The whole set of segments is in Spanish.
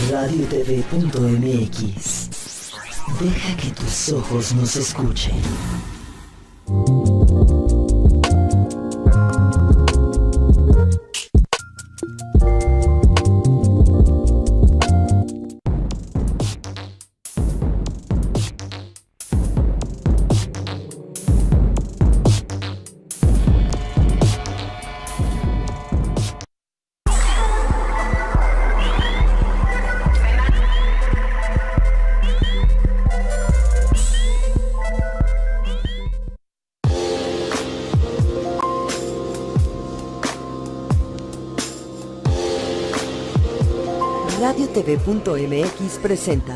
radiotv.mx. Deja que tus ojos nos escuchen. radiotv.mx presenta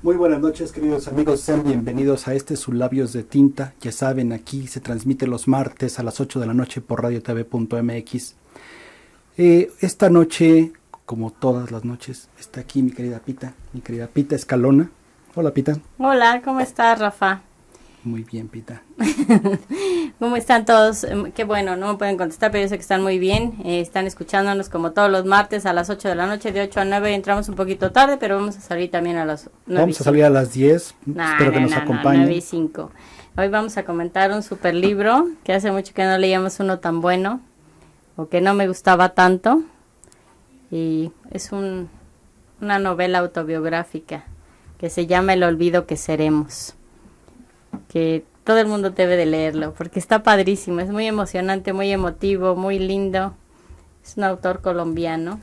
Muy buenas noches, queridos amigos, sean bienvenidos a sus Labios de Tinta. Ya saben, aquí se transmite los martes a las 8 de la noche por radiotv.mx. Esta noche, como todas las noches, está aquí mi querida Pita Escalona. Hola, Pita. Hola, ¿cómo estás, Rafa? Muy bien, Pita. ¿Cómo están todos? Qué bueno, no me pueden contestar, pero yo sé que están muy bien. Están escuchándonos como todos los martes a las 8 de la noche, de 8 a 9. Entramos un poquito tarde, pero vamos a salir también a las 9. Vamos a salir a las 10. Espero que nos acompañen. 9 y 5. Hoy vamos a comentar un super libro, que hace mucho que no leíamos uno tan bueno, o que no me gustaba tanto. Y es una novela autobiográfica que se llama El olvido que seremos, que todo el mundo debe de leerlo, porque está padrísimo, es muy emocionante, muy emotivo, muy lindo. Es un autor colombiano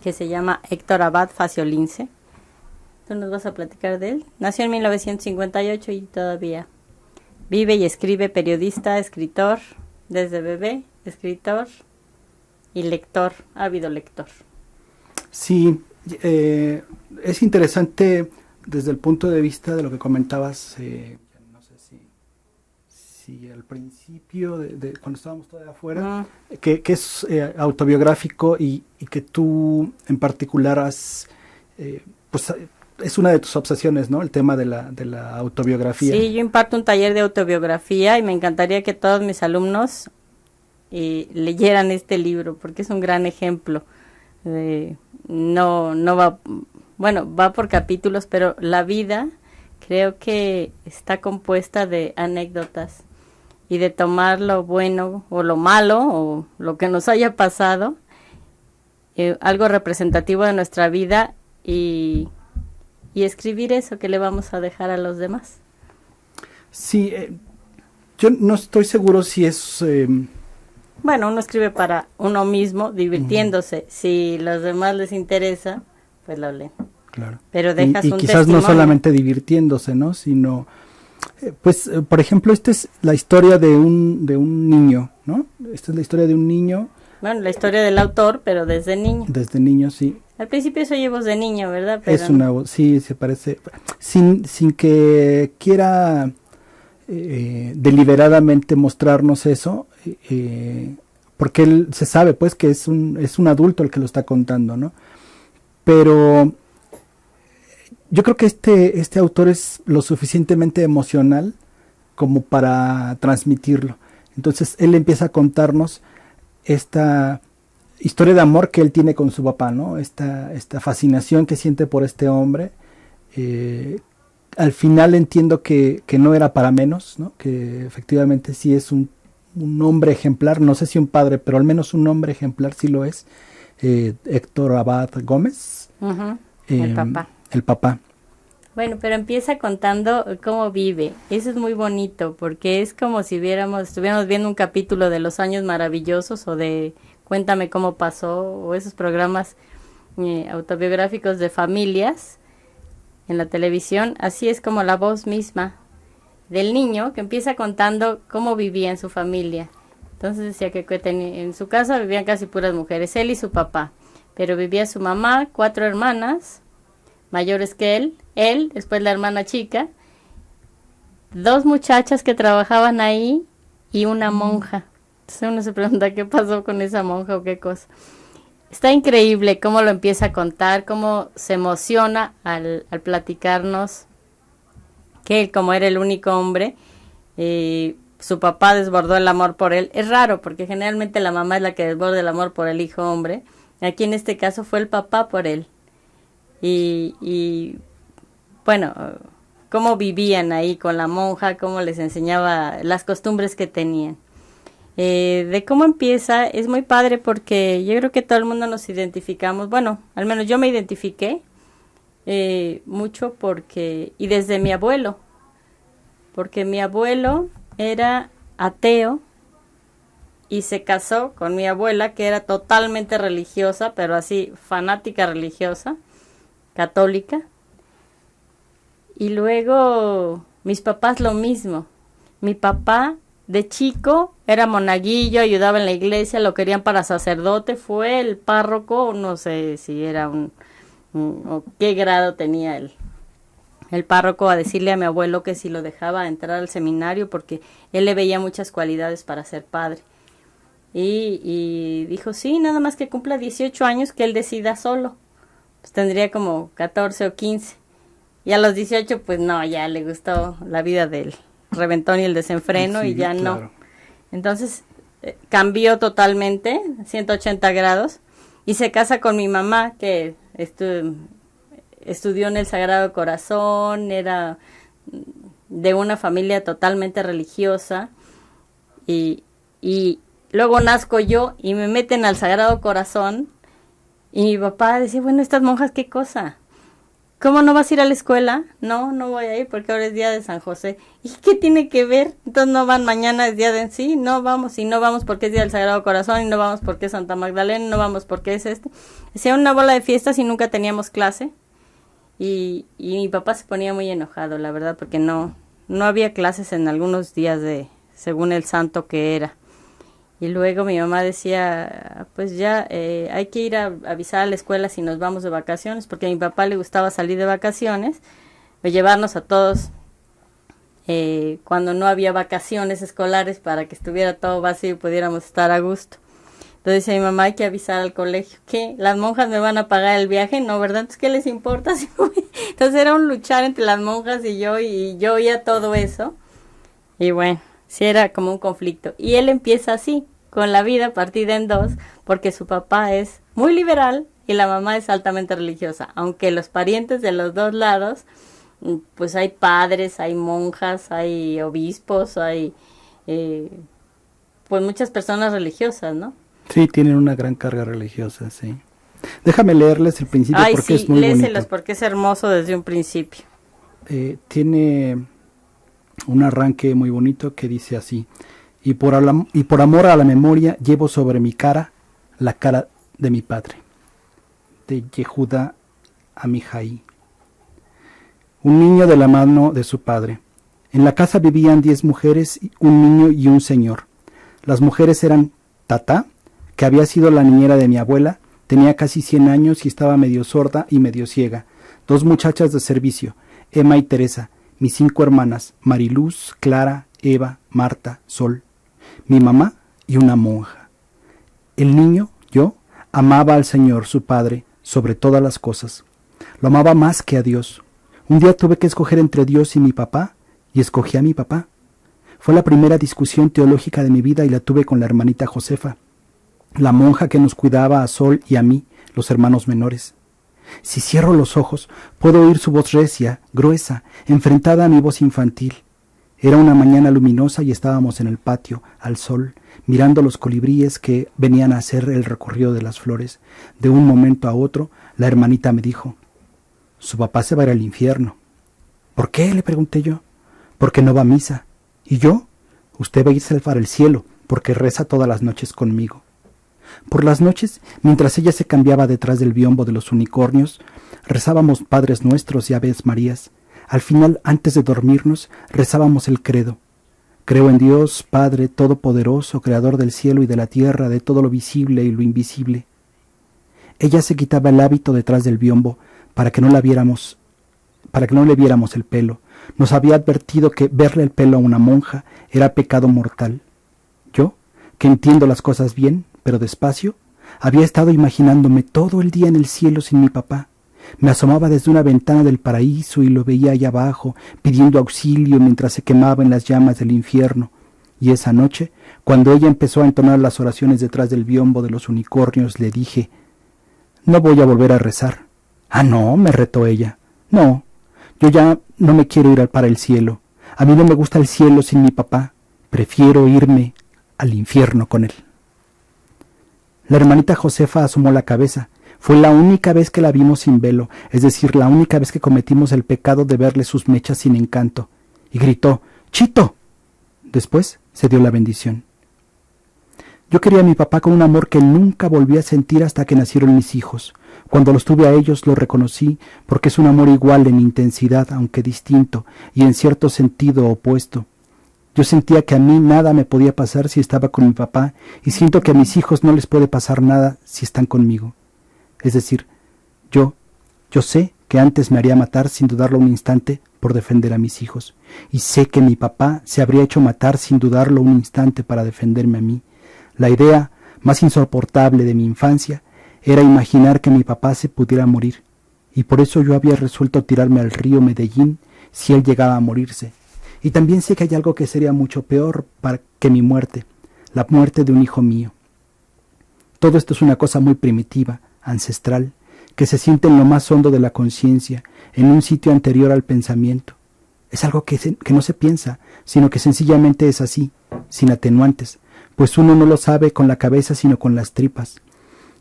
que se llama Héctor Abad Faciolince. ¿Tú nos vas a platicar de él? Nació en 1958 y todavía vive y escribe, periodista, escritor, desde bebé, escritor y lector, ávido lector. Sí, es interesante desde el punto de vista de lo que comentabas, no sé si al principio, de cuando estábamos todavía afuera, que es autobiográfico y que tú en particular pues es una de tus obsesiones, ¿no? El tema de la autobiografía. Sí, yo imparto un taller de autobiografía y me encantaría que todos mis alumnos leyeran este libro, porque es un gran ejemplo. No va... Bueno, va por capítulos, pero la vida creo que está compuesta de anécdotas y de tomar lo bueno o lo malo o lo que nos haya pasado, algo representativo de nuestra vida y escribir eso que le vamos a dejar a los demás. Sí, yo no estoy seguro si es... Bueno, uno escribe para uno mismo, divirtiéndose. Si los demás les interesa, pues lo leen. Claro. Pero dejas y un quizás testimonio. No solamente divirtiéndose, ¿no? Sino, por ejemplo, esta es la historia de un niño, ¿no? Esta es la historia de un niño. Bueno, la historia del autor, pero desde niño. Desde niño, sí. Al principio se oye voz de niño, ¿verdad? Pero es una voz, sí, se parece, sin que quiera deliberadamente mostrarnos eso, porque él se sabe, pues, que es un adulto el que lo está contando, ¿no? Pero yo creo que este autor es lo suficientemente emocional como para transmitirlo. Entonces él empieza a contarnos esta historia de amor que él tiene con su papá, ¿no? Esta fascinación que siente por este hombre. Al final entiendo que no era para menos, ¿no? Que efectivamente sí es un hombre ejemplar, no sé si un padre, pero al menos un hombre ejemplar sí lo es. Héctor Abad Gómez. Uh-huh. El papá. El papá. Bueno, pero empieza contando cómo vive. Eso es muy bonito, porque es como si estuviéramos viendo un capítulo de Los Años Maravillosos o de Cuéntame cómo pasó, o esos programas autobiográficos de familias en la televisión. Así es como la voz misma del niño que empieza contando cómo vivía en su familia Entonces decía que en su casa vivían casi puras mujeres, él y su papá. Pero vivía su mamá, 4 hermanas mayores que él, después la hermana chica, 2 muchachas que trabajaban ahí y una monja. Entonces uno se pregunta qué pasó con esa monja o qué cosa. Está increíble cómo lo empieza a contar, cómo se emociona al platicarnos que él, como era el único hombre, su papá desbordó el amor por él. Es raro porque generalmente la mamá es la que desborda el amor por el hijo hombre. Aquí en este caso fue el papá por él. Y bueno, cómo vivían ahí con la monja, cómo les enseñaba las costumbres que tenían. De cómo empieza es muy padre porque yo creo que todo el mundo nos identificamos, bueno, al menos yo me identifiqué mucho porque, y desde mi abuelo, porque mi abuelo era ateo y se casó con mi abuela que era totalmente religiosa, pero así fanática religiosa, católica. Y luego mis papás lo mismo. Mi papá de chico era monaguillo, ayudaba en la iglesia, lo querían para sacerdote, fue el párroco, no sé si era o qué grado tenía el párroco, a decirle a mi abuelo que si lo dejaba entrar al seminario porque él le veía muchas cualidades para ser padre. Y dijo, sí, nada más que cumpla 18 años que él decida solo. Pues tendría como 14 o 15. Y a los 18, pues no, ya le gustó la vida del reventón y el desenfreno y ya claro. No. Entonces cambió totalmente, 180 grados, y se casa con mi mamá, que estudió en el Sagrado Corazón, era de una familia totalmente religiosa, y luego nazco yo y me meten al Sagrado Corazón, y mi papá decía, bueno, estas monjas, ¿qué cosa? ¿Cómo no vas a ir a la escuela? No voy a ir porque ahora es día de San José. ¿Y qué tiene que ver? Entonces no van mañana, es día de... Sí, no vamos, y no vamos porque es día del Sagrado Corazón, y no vamos porque es Santa Magdalena, y no vamos porque es Hacía una bola de fiestas y nunca teníamos clase. Y mi papá se ponía muy enojado, la verdad, porque no había clases en algunos días según el santo que era. Y luego mi mamá decía, pues ya hay que ir a avisar a la escuela si nos vamos de vacaciones, porque a mi papá le gustaba salir de vacaciones, o llevarnos a todos cuando no había vacaciones escolares para que estuviera todo vacío y pudiéramos estar a gusto. Entonces decía mi mamá, hay que avisar al colegio. ¿Qué? ¿Las monjas me van a pagar el viaje? No, ¿verdad? Entonces, ¿qué les importa? Entonces era un luchar entre las monjas y yo oía todo eso. Y bueno, sí era como un conflicto. Y él empieza así, con la vida partida en dos, porque su papá es muy liberal y la mamá es altamente religiosa. Aunque los parientes de los dos lados, pues hay padres, hay monjas, hay obispos, hay pues muchas personas religiosas, ¿no? Sí, tienen una gran carga religiosa, sí. Déjame leerles el principio porque es muy bonito. Léeselos porque es hermoso desde un principio. Tiene un arranque muy bonito que dice así: y por amor a la memoria llevo sobre mi cara la cara de mi padre. De Yehuda Amihai. Un niño de la mano de su padre. En la casa vivían 10 mujeres, un niño y un señor. Las mujeres eran Tata, que había sido la niñera de mi abuela, tenía casi 100 años y estaba medio sorda y medio ciega. 2 muchachas de servicio, Emma y Teresa, mis 5 hermanas, Mariluz, Clara, Eva, Marta, Sol, mi mamá y una monja. El niño, yo, amaba al Señor, su Padre, sobre todas las cosas. Lo amaba más que a Dios. Un día tuve que escoger entre Dios y mi papá, y escogí a mi papá. Fue la primera discusión teológica de mi vida y la tuve con la hermanita Josefa, la monja que nos cuidaba a Sol y a mí, los hermanos menores. Si cierro los ojos, puedo oír su voz recia, gruesa, enfrentada a mi voz infantil. Era una mañana luminosa y estábamos en el patio, al sol, mirando los colibríes que venían a hacer el recorrido de las flores. De un momento a otro, la hermanita me dijo, «Su papá se va a ir al infierno». «¿Por qué?», le pregunté yo. «Porque no va a misa». «¿Y yo?». «Usted va a irse para el cielo, porque reza todas las noches conmigo». Por las noches, mientras ella se cambiaba detrás del biombo de los unicornios, rezábamos Padres Nuestros y Aves Marías. Al final, antes de dormirnos, rezábamos el credo. Creo en Dios, Padre Todopoderoso, Creador del cielo y de la tierra, de todo lo visible y lo invisible. Ella se quitaba el hábito detrás del biombo para que no le viéramos el pelo. Nos había advertido que verle el pelo a una monja era pecado mortal. Yo, que entiendo las cosas bien, pero despacio, había estado imaginándome todo el día en el cielo sin mi papá. Me asomaba desde una ventana del paraíso y lo veía allá abajo, pidiendo auxilio mientras se quemaba en las llamas del infierno. Y esa noche, cuando ella empezó a entonar las oraciones detrás del biombo de los unicornios, le dije: «No voy a volver a rezar». «Ah, no», me retó ella. «No, yo ya no me quiero ir para el cielo. A mí no me gusta el cielo sin mi papá. Prefiero irme al infierno con él». La hermanita Josefa asomó la cabeza. Fue la única vez que la vimos sin velo, es decir, la única vez que cometimos el pecado de verle sus mechas sin encanto. Y gritó: «¡Chito!». Después se dio la bendición. Yo quería a mi papá con un amor que nunca volví a sentir hasta que nacieron mis hijos. Cuando los tuve a ellos lo reconocí, porque es un amor igual en intensidad, aunque distinto, y en cierto sentido opuesto. Yo sentía que a mí nada me podía pasar si estaba con mi papá, y siento que a mis hijos no les puede pasar nada si están conmigo. Es decir, yo sé que antes me haría matar sin dudarlo un instante por defender a mis hijos, y sé que mi papá se habría hecho matar sin dudarlo un instante para defenderme a mí. La idea más insoportable de mi infancia era imaginar que mi papá se pudiera morir, y por eso yo había resuelto tirarme al río Medellín si él llegaba a morirse. Y también sé que hay algo que sería mucho peor que mi muerte, la muerte de un hijo mío. Todo esto es una cosa muy primitiva, ancestral, que se siente en lo más hondo de la conciencia, en un sitio anterior al pensamiento. Es algo que no se piensa, sino que sencillamente es así, sin atenuantes, pues uno no lo sabe con la cabeza sino con las tripas.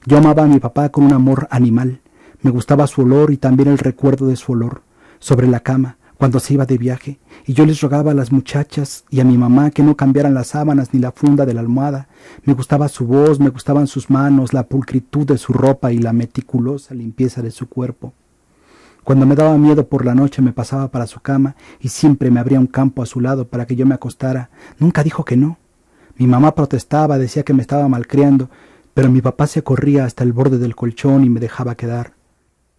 Yo amaba a mi papá con un amor animal. Me gustaba su olor y también el recuerdo de su olor, sobre la cama, cuando se iba de viaje, y yo les rogaba a las muchachas y a mi mamá que no cambiaran las sábanas ni la funda de la almohada. Me gustaba su voz, me gustaban sus manos, la pulcritud de su ropa y la meticulosa limpieza de su cuerpo. Cuando me daba miedo por la noche me pasaba para su cama y siempre me abría un campo a su lado para que yo me acostara. Nunca dijo que no. Mi mamá protestaba, decía que me estaba malcriando, pero mi papá se corría hasta el borde del colchón y me dejaba quedar.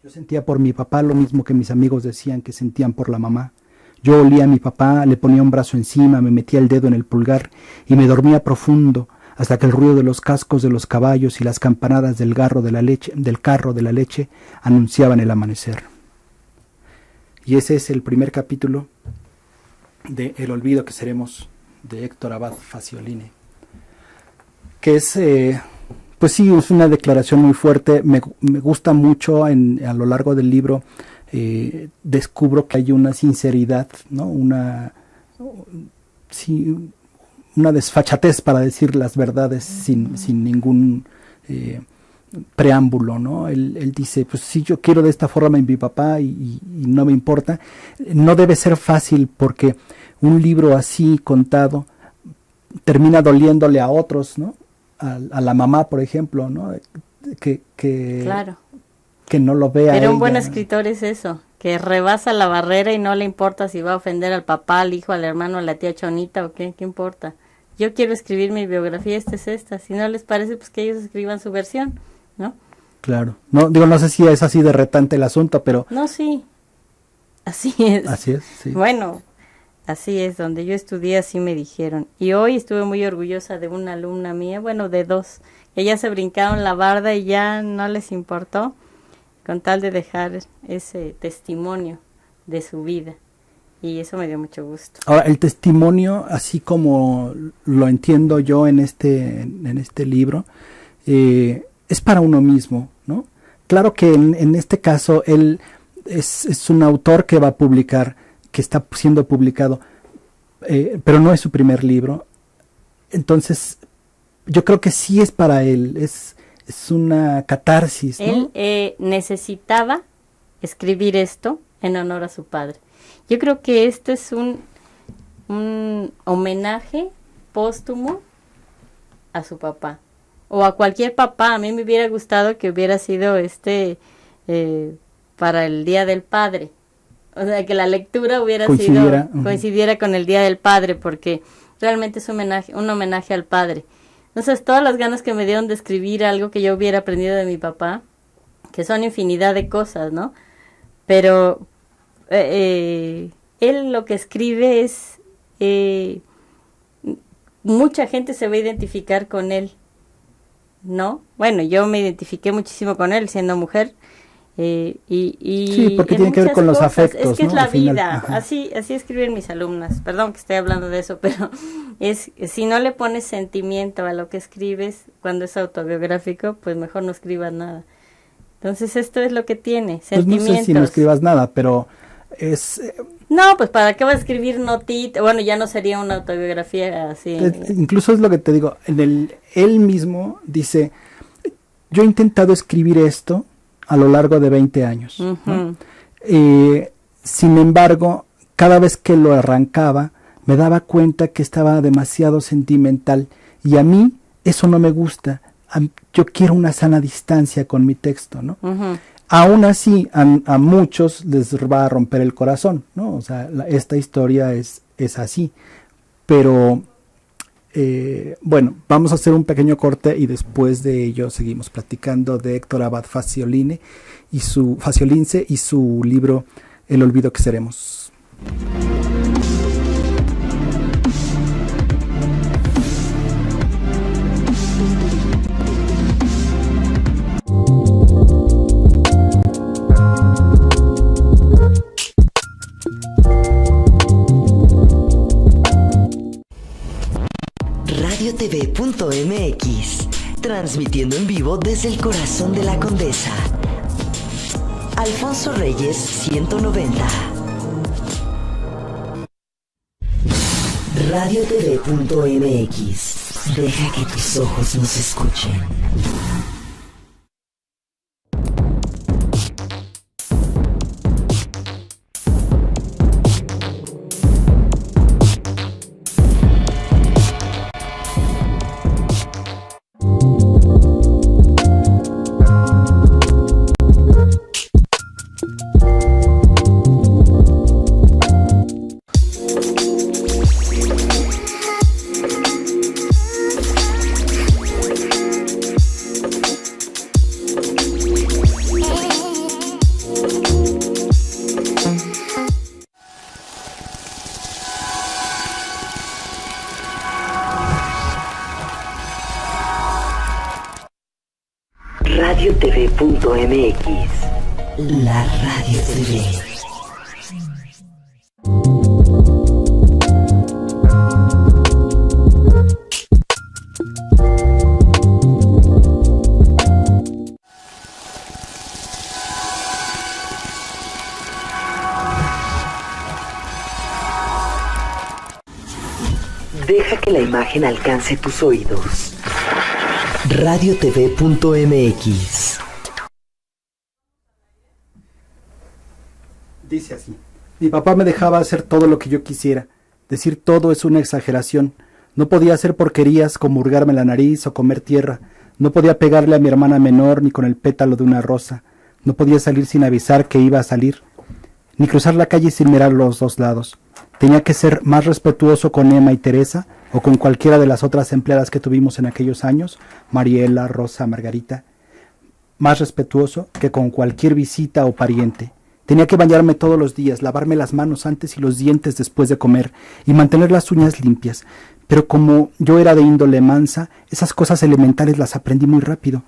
Yo sentía por mi papá lo mismo que mis amigos decían que sentían por la mamá. Yo olía a mi papá, le ponía un brazo encima, me metía el dedo en el pulgar y me dormía profundo hasta que el ruido de los cascos de los caballos y las campanadas del carro de la leche anunciaban el amanecer. Y ese es el primer capítulo de El olvido que seremos, de Héctor Abad Facioline, que es... Pues sí, es una declaración muy fuerte. Me gusta mucho a lo largo del libro. Descubro que hay una sinceridad, ¿no? Una desfachatez para decir las verdades sin ningún preámbulo, ¿no? Él dice, pues sí, yo quiero de esta forma en mi papá y no me importa. No debe ser fácil porque un libro así contado termina doliéndole a otros, ¿no? A la mamá, por ejemplo, ¿no? Claro. Que no lo vea. Pero un buen ella. escritor es eso, que rebasa la barrera y no le importa si va a ofender al papá, al hijo, al hermano, a la tía Chonita o qué importa. Yo quiero escribir mi biografía, esta es esta. Si no les parece, pues que ellos escriban su versión, ¿no? Claro. No sé si es así de retante el asunto, pero... No, sí. Así es. Así es, sí. Bueno, así es, donde yo estudié así me dijeron. Y hoy estuve muy orgullosa de una alumna mía, bueno, de dos, que ya se brincaron la barda y ya no les importó, con tal de dejar ese testimonio de su vida. Y eso me dio mucho gusto. Ahora, el testimonio, así como lo entiendo yo en este libro, es para uno mismo, ¿no? Claro que en este caso él es un autor que va a publicar, que está siendo publicado, pero no es su primer libro. Entonces, yo creo que sí es para él, es una catarsis, ¿no? Él necesitaba escribir esto en honor a su padre. Yo creo que este es un homenaje póstumo a su papá, o a cualquier papá. A mí me hubiera gustado que hubiera sido para el Día del Padre. O sea, que la lectura hubiera coincidiera con el Día del Padre, porque realmente es un homenaje al padre. Entonces, todas las ganas que me dieron de escribir algo que yo hubiera aprendido de mi papá, que son infinidad de cosas, ¿no? Pero él lo que escribe es... mucha gente se va a identificar con él, ¿no? Bueno, yo me identifiqué muchísimo con él siendo mujer. Sí, porque tiene que ver con los afectos, es que ¿no? es la Al final, vida, ajá. así escriben mis alumnas, perdón que estoy hablando de eso, pero si no le pones sentimiento a lo que escribes cuando es autobiográfico, pues mejor no escribas nada. Entonces esto es lo que tiene, Pues no sentimientos. sé si no escribas nada, pero es... No, pues para qué va a escribir notita, bueno, ya no sería una autobiografía así. Incluso es lo que te digo, él mismo dice, yo he intentado escribir esto a lo largo de 20 años, Ujú. ¿no? Sin embargo, cada vez que lo arrancaba, me daba cuenta que estaba demasiado sentimental y a mí eso no me gusta. Yo quiero una sana distancia con mi texto, ¿no? Ujú. Aún así, a muchos les va a romper el corazón, ¿no? O sea, esta historia es así. Pero, bueno, vamos a hacer un pequeño corte y después de ello seguimos platicando de Héctor Abad Faciolince y su libro El olvido que seremos. radiotv.mx, transmitiendo en vivo desde el corazón de la Condesa. Alfonso Reyes 190. radiotv.mx, deja que tus ojos nos escuchen. radiotv.mx, la Radio TV. Deja que la imagen alcance tus oídos. radiotv.mx. Dice así: mi papá me dejaba hacer todo lo que yo quisiera. Decir todo es una exageración. No podía hacer porquerías como hurgarme la nariz o comer tierra. No podía pegarle a mi hermana menor ni con el pétalo de una rosa. No podía salir sin avisar que iba a salir, ni cruzar la calle sin mirar los dos lados. Tenía que ser más respetuoso con Emma y Teresa o con cualquiera de las otras empleadas que tuvimos en aquellos años, Mariela, Rosa, Margarita. Más respetuoso que con cualquier visita o pariente. Tenía que bañarme todos los días, lavarme las manos antes y los dientes después de comer y mantener las uñas limpias. Pero como yo era de índole mansa, esas cosas elementales las aprendí muy rápido.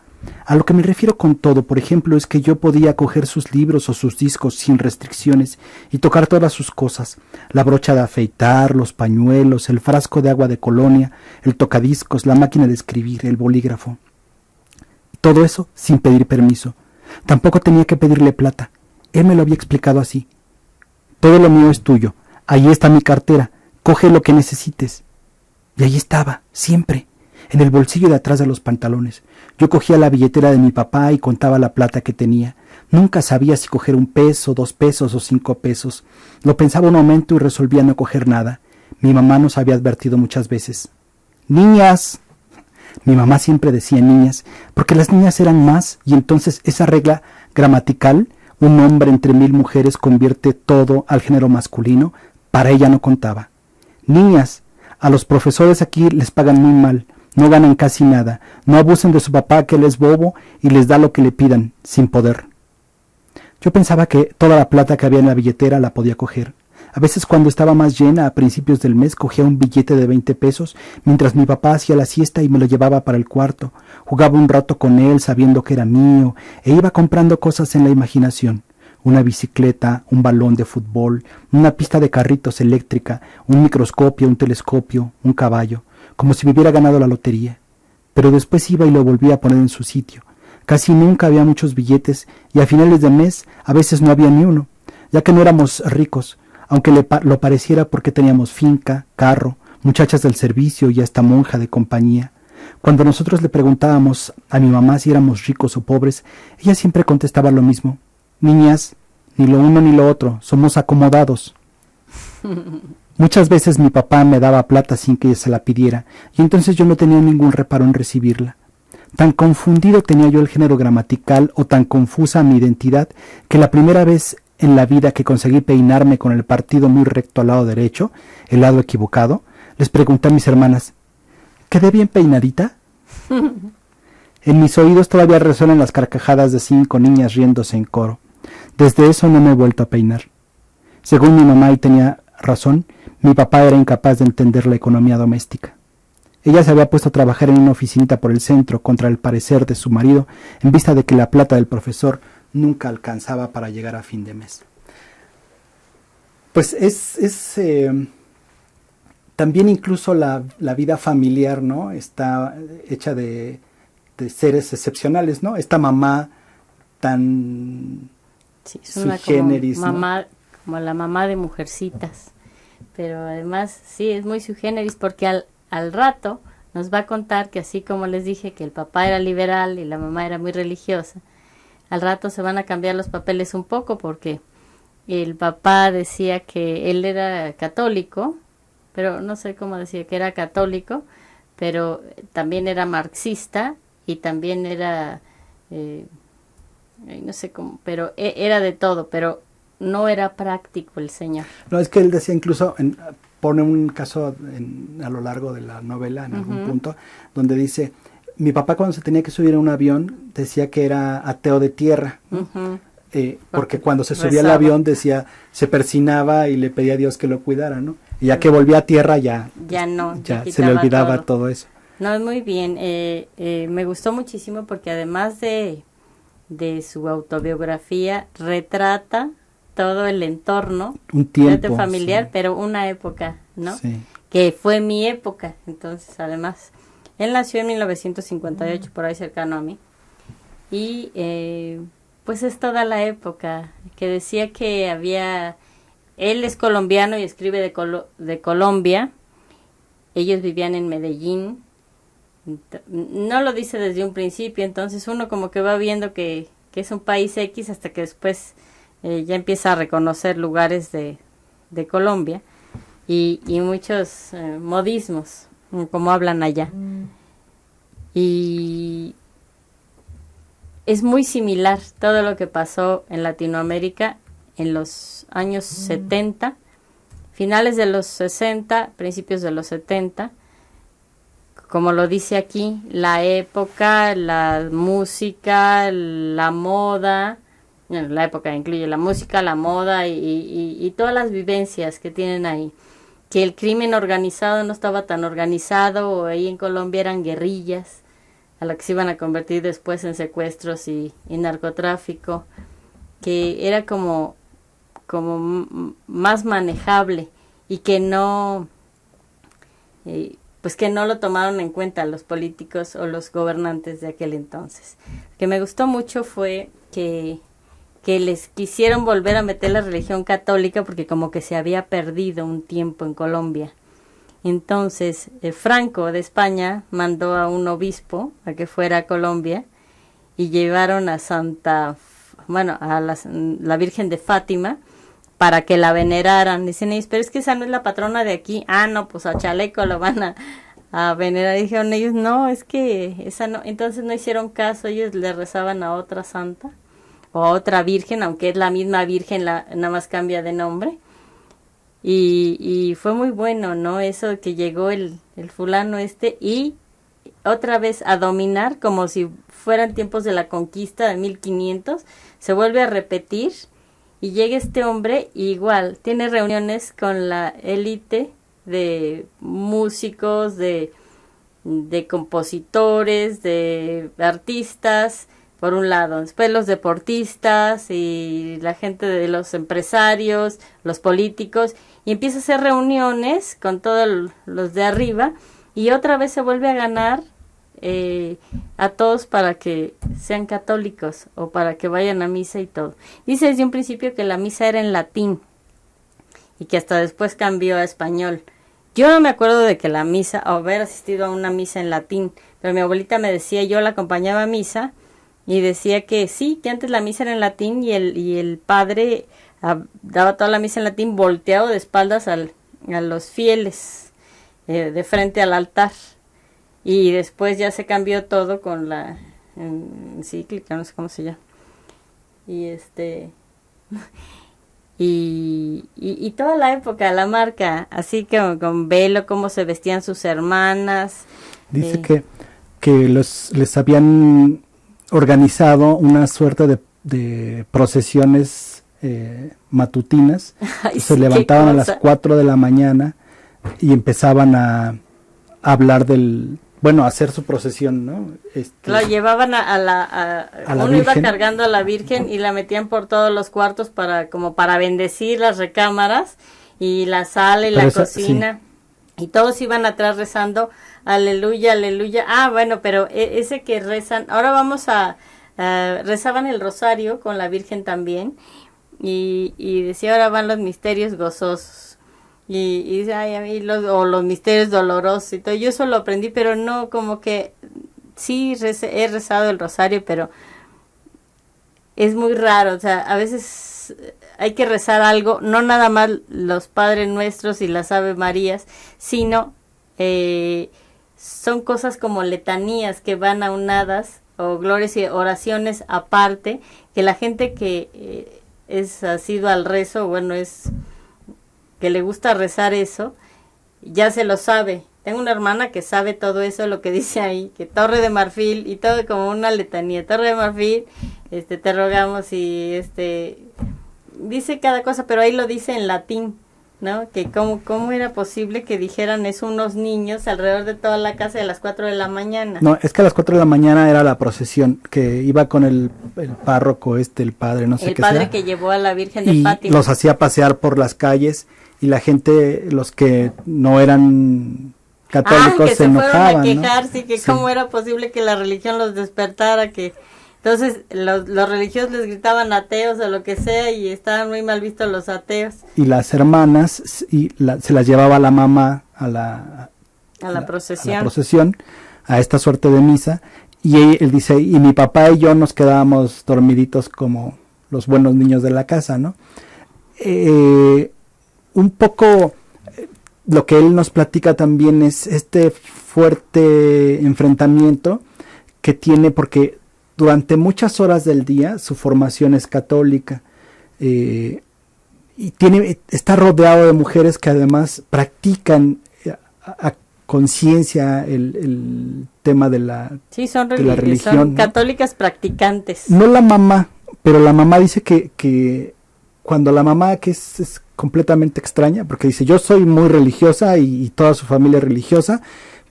A lo que me refiero con todo, por ejemplo, es que yo podía coger sus libros o sus discos sin restricciones y tocar todas sus cosas: la brocha de afeitar, los pañuelos, el frasco de agua de colonia, el tocadiscos, la máquina de escribir, el bolígrafo. Todo eso sin pedir permiso. Tampoco tenía que pedirle plata. Él me lo había explicado así: todo lo mío es tuyo, ahí está mi cartera, coge lo que necesites. Y ahí estaba, siempre, en el bolsillo de atrás de los pantalones. Yo cogía la billetera de mi papá y contaba la plata que tenía. Nunca sabía si coger 1 peso, 2 pesos o 5 pesos. Lo pensaba un momento y resolvía no coger nada. Mi mamá nos había advertido muchas veces: ¡niñas! Mi mamá siempre decía niñas, porque las niñas eran más, y entonces esa regla gramatical, un hombre entre 1000 mujeres convierte todo al género masculino, para ella no contaba. Niñas, A los profesores aquí les pagan muy mal, no ganan casi nada, no abusen de su papá que él es bobo y les da lo que le pidan, sin poder. Yo pensaba que toda la plata que había en la billetera la podía coger. A veces cuando estaba más llena a principios del mes cogía un billete de 20 pesos mientras mi papá hacía la siesta y me lo llevaba para el cuarto. Jugaba un rato con él sabiendo que era mío e iba comprando cosas en la imaginación. Una bicicleta, un balón de fútbol, una pista de carritos eléctrica, un microscopio, un telescopio, un caballo, como si me hubiera ganado la lotería. Pero después iba y lo volvía a poner en su sitio. Casi nunca había muchos billetes y a finales de mes a veces no había ni uno, ya que no éramos ricos, aunque lo pareciera porque teníamos finca, carro, muchachas del servicio y hasta monja de compañía. Cuando nosotros le preguntábamos a mi mamá si éramos ricos o pobres, ella siempre contestaba lo mismo. Niñas, ni lo uno ni lo otro, somos acomodados. Muchas veces mi papá me daba plata sin que se la pidiera, y entonces yo no tenía ningún reparo en recibirla. Tan confundido tenía yo el género gramatical o tan confusa mi identidad que la primera vez en la vida que conseguí peinarme con el partido muy recto al lado derecho, el lado equivocado, les pregunté a mis hermanas, ¿quedé bien peinadita? En mis oídos todavía resuenan las carcajadas de 5 niñas riéndose en coro. Desde eso no me he vuelto a peinar. Según mi mamá, y tenía razón, mi papá era incapaz de entender la economía doméstica. Ella se había puesto a trabajar en una oficinita por el centro contra el parecer de su marido en vista de que la plata del profesor nunca alcanzaba para llegar a fin de mes. Pues también incluso la vida familiar, ¿no? Está hecha de seres excepcionales, ¿no? Esta mamá tan Sí, es sui una generis, como ¿no? mamá, como la mamá de Mujercitas. Pero además, sí, es muy sui generis porque al rato nos va a contar que así como les dije que el papá era liberal y la mamá era muy religiosa, al rato se van a cambiar los papeles un poco porque el papá decía que él era católico, pero no sé cómo decía que era católico, pero también era marxista y también era, no sé cómo, pero era de todo, pero no era práctico el señor. No, es que él decía incluso, pone un caso a lo largo de la novela, en algún punto, donde dice, mi papá cuando se tenía que subir a un avión decía que era ateo de tierra, ¿no? Porque cuando se subía al avión decía, se persinaba y le pedía a Dios que lo cuidara, ¿no? Y ya que volvía a tierra ya no, ya se le olvidaba todo eso. No, es muy bien. Me gustó muchísimo porque además de su autobiografía, retrata todo el entorno, un tiempo familiar, sí. Pero una época, ¿no? Sí. Que fue mi época. Entonces, además, él nació en 1958, por ahí cercano a mí. Y pues es toda la época que decía que había... Él es colombiano y escribe de Colombia. Ellos vivían en Medellín. No lo dice desde un principio, entonces uno como que va viendo que es un país X hasta que después ya empieza a reconocer lugares de Colombia y muchos modismos, como hablan allá. Y es muy similar todo lo que pasó en Latinoamérica en los años 70, finales de los 60, principios de los 70, como lo dice aquí, la época, la música, la moda, bueno, la época incluye la música, la moda y todas las vivencias que tienen ahí, que el crimen organizado no estaba tan organizado, o ahí en Colombia eran guerrillas, a las que se iban a convertir después en secuestros y narcotráfico, que era como más manejable y que no pues que no lo tomaron en cuenta los políticos o los gobernantes de aquel entonces. Lo que me gustó mucho fue que les quisieron volver a meter la religión católica porque como que se había perdido un tiempo en Colombia. Entonces Franco de España mandó a un obispo a que fuera a Colombia y llevaron a a la Virgen de Fátima para que la veneraran. Dicen ellos, pero es que esa no es la patrona de aquí. Ah, no, pues a Chaleco lo van a venerar. Y dijeron ellos, no, es que esa no. Entonces no hicieron caso, ellos le rezaban a otra santa o a otra virgen, aunque es la misma virgen, nada más cambia de nombre. y fue muy bueno, ¿no? Eso de que llegó el fulano y otra vez a dominar como si fueran tiempos de la conquista de 1500, se vuelve a repetir y llega este hombre y igual tiene reuniones con la élite de músicos, de compositores, de artistas, por un lado, después los deportistas y la gente de los empresarios, los políticos, y empieza a hacer reuniones con todos los de arriba, y otra vez se vuelve a ganar a todos para que sean católicos o para que vayan a misa y todo. Dice desde un principio que la misa era en latín y que hasta después cambió a español. Yo no me acuerdo de que la misa, o haber asistido a una misa en latín, pero mi abuelita me decía, yo la acompañaba a misa y decía que sí, que antes la misa era en latín y el padre daba toda la misa en latín volteado de espaldas a los fieles, de frente al altar. Y después ya se cambió todo con la encíclica, no sé cómo se llama. Y toda la época, la marca, así que con velo, cómo se vestían sus hermanas. Dice que les habían organizado una suerte de procesiones matutinas. Ay, se sí, levantaban a las 4 de la mañana y empezaban a hablar a hacer su procesión, ¿no? Lo llevaban a la uno iba Virgen. cargando a la Virgen y la metían por todos los cuartos para bendecir las recámaras y la sala y la cocina. Sí. Y todos iban atrás rezando, aleluya, aleluya. Ah, bueno, pero ese que rezan, ahora vamos rezaban el rosario con la Virgen también y decía, ahora van los misterios gozosos. Y dice, ay, a mí los misterios dolorosos y todo. Yo eso lo aprendí, pero no, como que sí he rezado el rosario, pero es muy raro. O sea, a veces hay que rezar algo, no nada más los Padres Nuestros y las Ave Marías, sino son cosas como letanías que van aunadas, o glorias y oraciones aparte, que la gente que es asiduo al rezo, que le gusta rezar eso, ya se lo sabe. Tengo una hermana que sabe todo eso, lo que dice ahí, que Torre de Marfil, y todo como una letanía. Torre de Marfil, te rogamos, y dice cada cosa, pero ahí lo dice en latín, ¿no? Que cómo era posible que dijeran eso unos niños alrededor de toda la casa a las 4 de la mañana. No, es que a las 4 de la mañana era la procesión, que iba con el párroco el padre, no sé qué sea. El padre que llevó a la Virgen de Fátima. Y los hacía pasear por las calles, y la gente, los que no eran católicos, que se enojaban, fueron a quejar, ¿no? sí, que cómo era posible que la religión los despertara, que entonces los religiosos les gritaban ateos o lo que sea, y estaban muy mal vistos los ateos. Y las hermanas se las llevaba la mamá a la procesión, a esta suerte de misa, y él dice, y mi papá y yo nos quedábamos dormiditos como los buenos niños de la casa, ¿no? Un poco lo que él nos platica también es este fuerte enfrentamiento que tiene, porque durante muchas horas del día su formación es católica, y está rodeado de mujeres que además practican a conciencia el tema de la, son de la religión, son ¿no? Católicas practicantes. No la mamá, pero la mamá dice que cuando la mamá, que es completamente extraña, porque dice, yo soy muy religiosa y toda su familia es religiosa,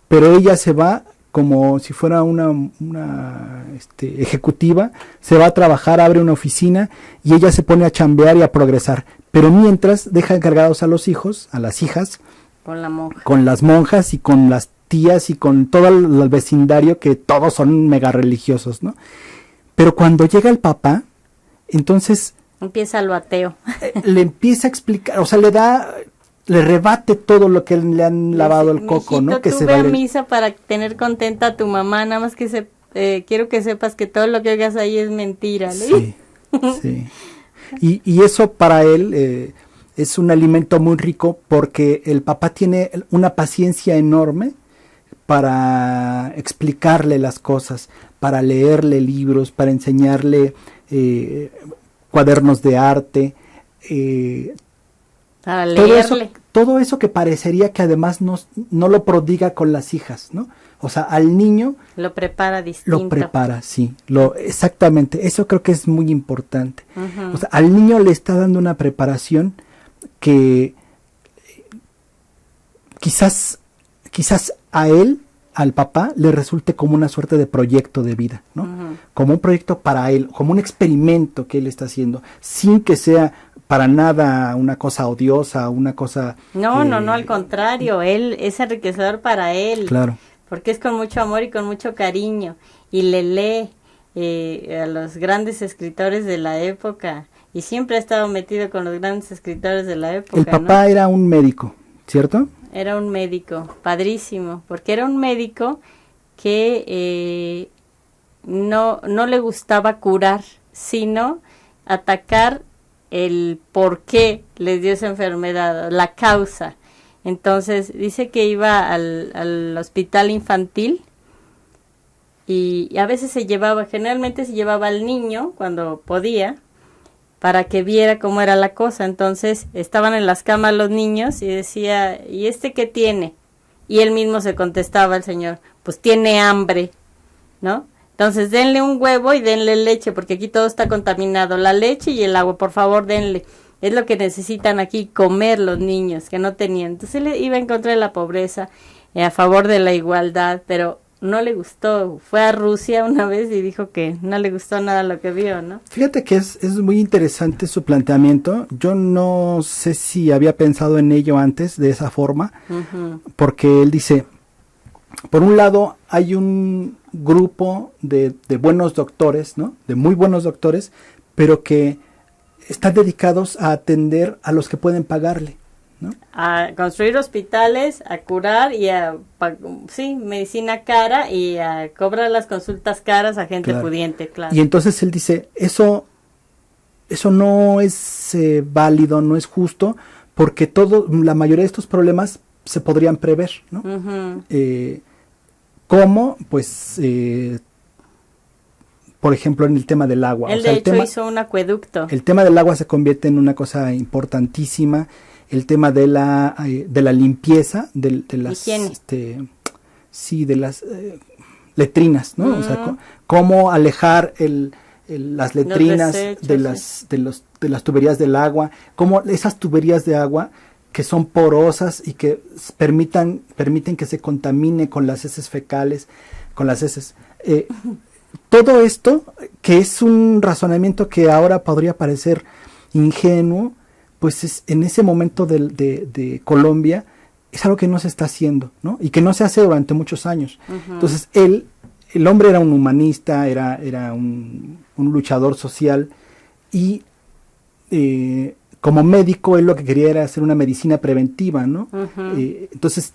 pero ella se va como si fuera una ejecutiva, se va a trabajar, abre una oficina y ella se pone a chambear y a progresar, pero mientras deja encargados a los hijos, a las hijas, con las monjas y con las tías y con todo el vecindario, que todos son mega religiosos, ¿no? Pero cuando llega el papá, entonces empieza lo ateo. Le empieza a explicar, o sea, le rebate todo lo que le han lavado el coco, ¿no? Que tú se ve a vale. misa para tener contenta a tu mamá, nada más que quiero que sepas que todo lo que hagas ahí es mentira, ¿no? Sí, sí. Y eso para él es un alimento muy rico, porque el papá tiene una paciencia enorme para explicarle las cosas, para leerle libros, para enseñarle cuadernos de arte, Para todo leerle. todo eso que parecería que además no lo prodiga con las hijas, ¿no? O sea, al niño Lo prepara distinto. lo prepara, sí, exactamente, eso creo que es muy importante. Ujú. O sea, al niño le está dando una preparación que quizás a él, al papá, le resulte como una suerte de proyecto de vida, ¿no? Ujú. Como un proyecto para él, como un experimento que él está haciendo, sin que sea para nada una cosa odiosa, una cosa... No, al contrario, él es enriquecedor para él. Claro. Porque es con mucho amor y con mucho cariño, y le lee a los grandes escritores de la época, y siempre ha estado metido con los grandes escritores de la época. El papá ¿no? era un médico, ¿cierto? Era un médico, padrísimo, porque era un médico que no le gustaba curar, sino atacar el por qué les dio esa enfermedad, la causa. Entonces dice que iba al hospital infantil y a veces generalmente se llevaba al niño cuando podía, para que viera cómo era la cosa. Entonces estaban en las camas los niños y decía, ¿y este qué tiene? Y él mismo se contestaba, el señor, pues tiene hambre, ¿no? Entonces denle un huevo y denle leche, porque aquí todo está contaminado, la leche y el agua, por favor denle. Es lo que necesitan aquí, comer los niños que no tenían. Entonces él iba en contra de la pobreza, a favor de la igualdad, pero no le gustó. Fue a Rusia una vez y dijo que no le gustó nada lo que vio, ¿no? Fíjate que es muy interesante su planteamiento. Yo no sé si había pensado en ello antes de esa forma, Uh-huh. porque él dice, por un lado hay un grupo de buenos doctores, ¿no? De muy buenos doctores, pero que están dedicados a atender a los que pueden pagarle, ¿no? A construir hospitales, a curar y medicina cara y a cobrar las consultas caras a gente Claro. pudiente, claro. Y entonces él dice, eso no es válido, no es justo, porque la mayoría de estos problemas se podrían prever, ¿no? Uh-huh. ¿Cómo? Pues, por ejemplo, en el tema del agua. Él O sea, de hecho hizo un acueducto. el tema del agua se convierte en una cosa importantísima. El tema de la limpieza, de las, Higiene. de las letrinas, ¿no? O sea, cómo alejar las letrinas desechos, de las tuberías del agua, cómo esas tuberías de agua que son porosas y que permiten que se contamine con las heces fecales, con las heces. Todo esto, que es un razonamiento que ahora podría parecer ingenuo, pues en ese momento de Colombia es algo que no se está haciendo, ¿no? Y que no se hace durante muchos años. Uh-huh. Entonces el hombre era un humanista, era un luchador social y como médico él lo que quería era hacer una medicina preventiva, ¿no? Uh-huh. Entonces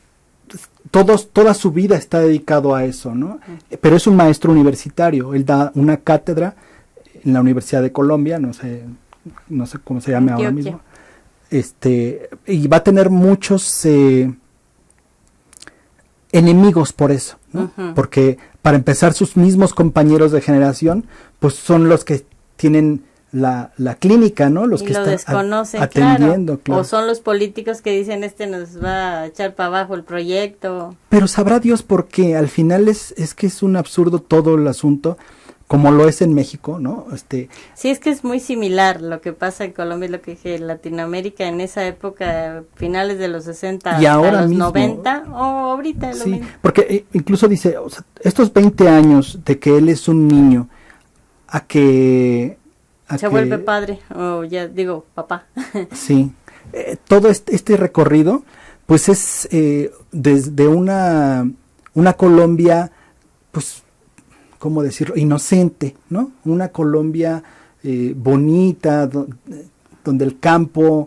toda su vida está dedicado a eso, ¿no? Pero es un maestro universitario, él da una cátedra en la Universidad de Colombia, no sé cómo se llama ahora mismo. Y va a tener muchos enemigos por eso, ¿no? Uh-huh. Porque para empezar sus mismos compañeros de generación, pues son los que tienen la clínica, ¿no? Los y que lo están desconocen, atendiendo, claro. O son los políticos que dicen nos va a echar para abajo el proyecto. Pero sabrá Dios por qué. Al final es que es un absurdo todo el asunto, como lo es en México, ¿no? Sí, es que es muy similar lo que pasa en Colombia, lo que dije, en Latinoamérica en esa época, finales de los 60 y ahora hasta los mismo, 90, o ahorita es lo sí, mismo. porque incluso dice, o sea, estos 20 años de que él es un niño, a que se vuelve padre, o ya digo, papá. Sí, todo este recorrido, pues es desde una Colombia, pues, ¿cómo decirlo? Inocente, ¿no? Una Colombia bonita, donde el campo,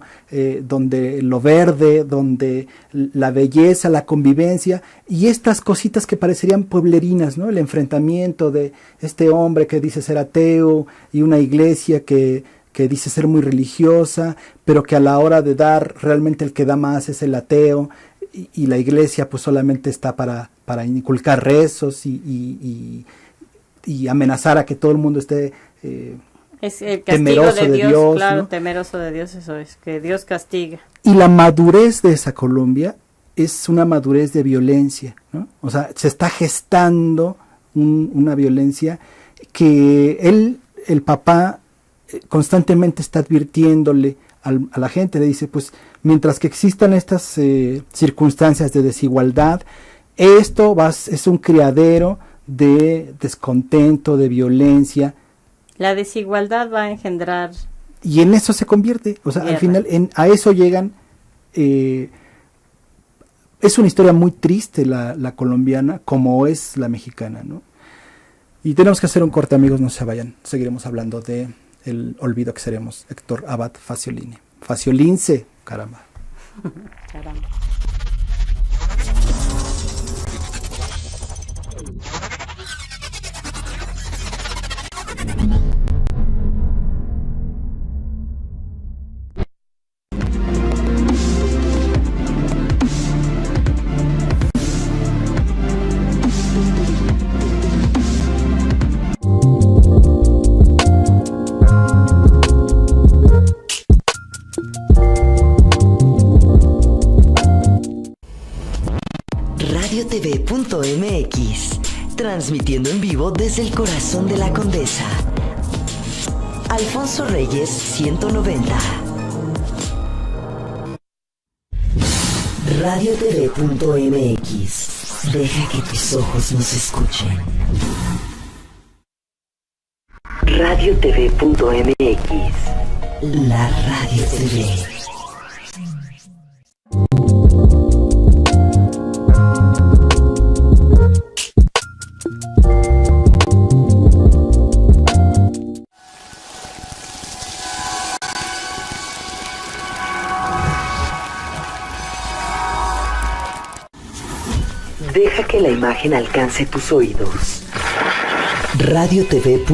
donde lo verde, donde la belleza, la convivencia, y estas cositas que parecerían pueblerinas, ¿no? El enfrentamiento de este hombre que dice ser ateo y una iglesia que dice ser muy religiosa, pero que a la hora de dar, realmente el que da más es el ateo, y la iglesia pues solamente está para inculcar rezos y amenazar a que todo el mundo esté Es el castigo temeroso de de Dios, Dios, claro, ¿no? temeroso de Dios, eso es, que Dios castiga. Y la madurez de esa Colombia es una madurez de violencia, ¿no? O sea, se está gestando una violencia que el papá, constantemente está advirtiéndole a la gente, le dice, pues, mientras que existan estas circunstancias de desigualdad, esto es un criadero de descontento, de violencia. La desigualdad va a engendrar... Y en eso se convierte, o sea, guerra. al final a eso llegan. Es una historia muy triste la colombiana, como es la mexicana, ¿no? Y tenemos que hacer un corte, amigos, no se vayan. Seguiremos hablando de el olvido que seremos. Héctor Abad Faciolini. Faciolince, caramba. Caramba. radiotv.mx, transmitiendo en vivo desde el corazón de la Condesa. Alfonso Reyes 190. radiotv.mx, deja que tus ojos nos escuchen. radiotv.mx, la Radio TV. Deja que la imagen alcance tus oídos. radiotv.mx.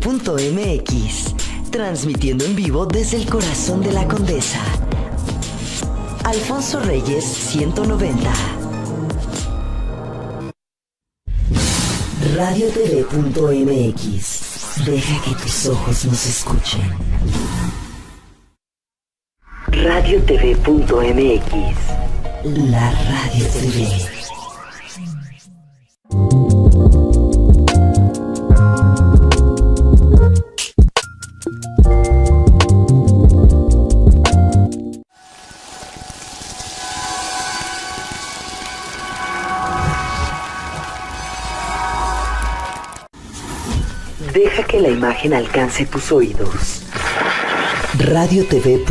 radiotv.mx, transmitiendo en vivo desde el corazón de la Condesa. Alfonso Reyes 190. radiotv.mx, deja que tus ojos nos escuchen. radiotv.mx, la Radio TV. Deja que la imagen alcance tus oídos. radiotv.mx.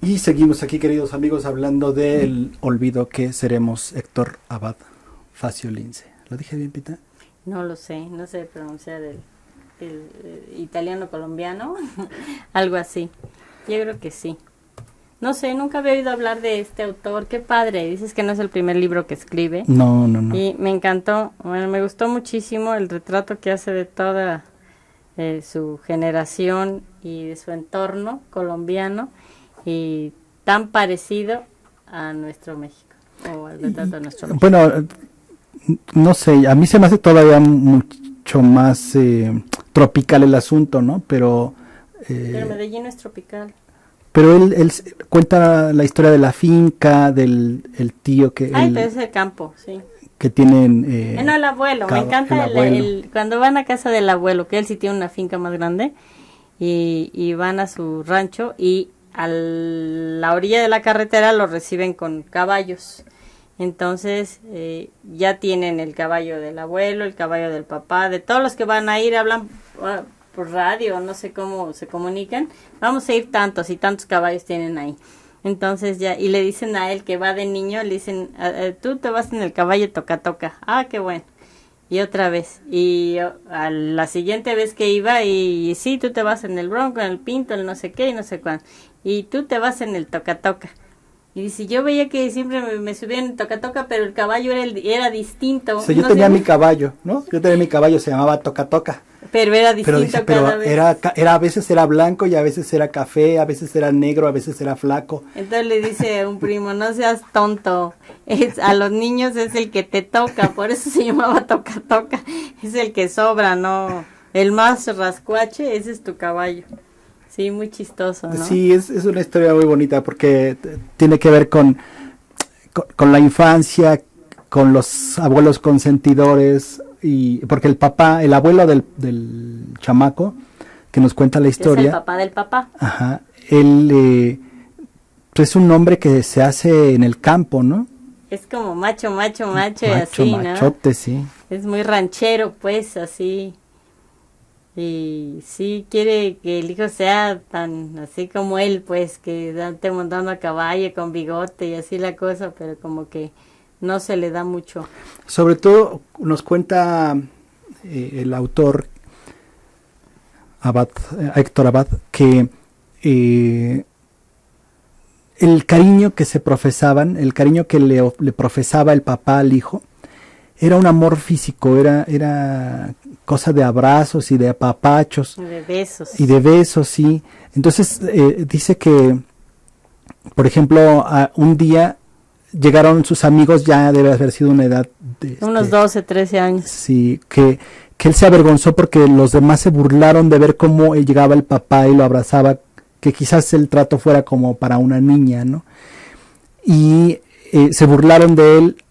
Y seguimos aquí, queridos amigos, hablando del olvido que seremos Héctor Abad Facio Lince. ¿Lo dije bien, Pita? No lo sé, no sé pronunciar el italiano colombiano, algo así. Yo creo que sí. No sé, nunca había oído hablar de este autor. Qué padre. Dices que no es el primer libro que escribe. No. Y me encantó. Bueno, me gustó muchísimo el retrato que hace de toda su generación y de su entorno colombiano y tan parecido a nuestro México o al retrato de nuestro México. Bueno, no sé, a mí se me hace todavía mucho más tropical el asunto, ¿no? Pero Medellín no es tropical. Pero él cuenta la historia de la finca, del el tío que... Pero es el campo, sí. Que tienen... no, el abuelo, me encanta cuando van a casa del abuelo, que él sí tiene una finca más grande, y van a su rancho, y a la orilla de la carretera lo reciben con caballos. Entonces, ya tienen el caballo del abuelo, el caballo del papá, de todos los que van a ir, hablan por radio, no sé cómo se comunican, vamos a ir tantos y tantos caballos tienen ahí. Entonces ya, y le dicen a él que va de niño, le dicen, tú te vas en el caballo toca. Ah, qué bueno. Y otra vez. Y a la siguiente vez que iba, y sí, tú te vas en el bronco, en el pinto, el no sé qué y no sé cuándo. Y tú te vas en el toca. Y dice, yo veía que siempre me subía en el toca, pero el caballo era distinto. O sea, yo tenía mi caballo, ¿no? Yo tenía mi caballo, se llamaba toca. Pero era distinto cada vez. Era a veces era blanco y a veces era café, a veces era negro, a veces era flaco. Entonces le dice a un primo, no seas tonto, a los niños es el que te toca, por eso se llamaba toca, es el que sobra, no, el más rascuache, ese es tu caballo. Sí, muy chistoso, ¿no? Sí, es una historia muy bonita porque tiene que ver con la infancia, con los abuelos consentidores, y porque el abuelo del chamaco que nos cuenta la historia, es el papá del papá. Ajá, él es un hombre que se hace en el campo, ¿no? Es como macho y así, ¿no? Machote, sí. Es muy ranchero, pues, así. Y sí quiere que el hijo sea tan así como él, pues, que esté montando a caballo con bigote y así la cosa, pero como que no se le da mucho. Sobre todo nos cuenta el autor Héctor Abad que el cariño que se profesaban, el cariño que le profesaba el papá al hijo, era un amor físico, era cosa de abrazos y de apapachos. Y de besos, sí. Entonces dice que, por ejemplo, un día llegaron sus amigos, ya debe haber sido una edad de... Unos 12, 13 años. Sí, que él se avergonzó porque los demás se burlaron de ver cómo llegaba el papá y lo abrazaba, que quizás el trato fuera como para una niña, ¿no? Y se burlaron de él,